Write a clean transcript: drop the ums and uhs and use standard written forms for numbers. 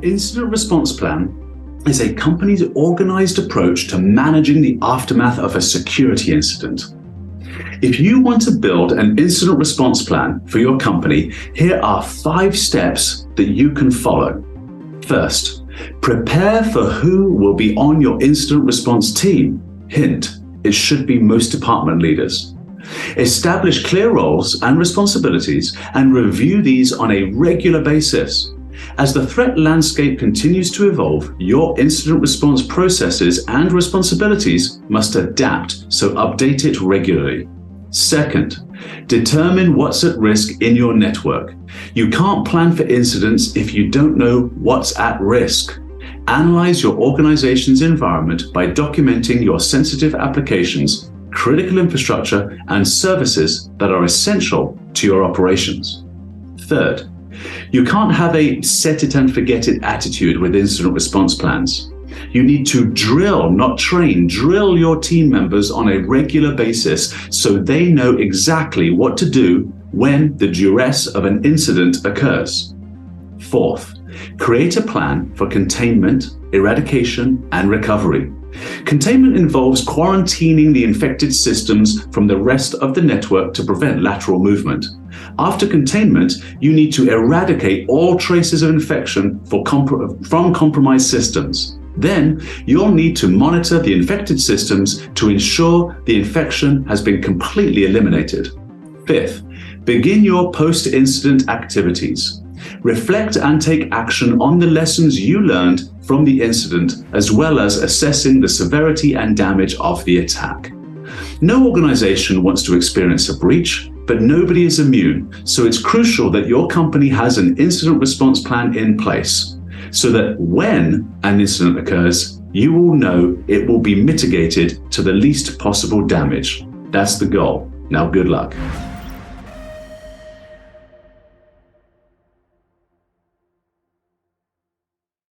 An incident response plan is a company's organized approach to managing the aftermath of a security incident. If you want to build an incident response plan for your company, here are 5 steps that you can follow. First, prepare for who will be on your incident response team. Hint, it should be most department leaders. Establish clear roles and responsibilities and review these on a regular basis. As the threat landscape continues to evolve, your incident response processes and responsibilities must adapt, so update it regularly. Second, determine what's at risk in your network. You can't plan for incidents if you don't know what's at risk. Analyze your organization's environment by documenting your sensitive applications, critical infrastructure, and services that are essential to your operations. Third, you can't have a set it and forget it attitude with incident response plans. You need to drill, not train. Drill your team members on a regular basis so they know exactly what to do when the duress of an incident occurs. Fourth, create a plan for containment, eradication, and recovery. Containment involves quarantining the infected systems from the rest of the network to prevent lateral movement. After containment, you need to eradicate all traces of infection from compromised systems. Then, you'll need to monitor the infected systems to ensure the infection has been completely eliminated. Fifth, begin your post-incident activities. Reflect and take action on the lessons you learned from the incident, as well as assessing the severity and damage of the attack. No organization wants to experience a breach, but nobody is immune, so it's crucial that your company has an incident response plan in place, so that when an incident occurs, you will know it will be mitigated to the least possible damage. That's the goal. Now, good luck.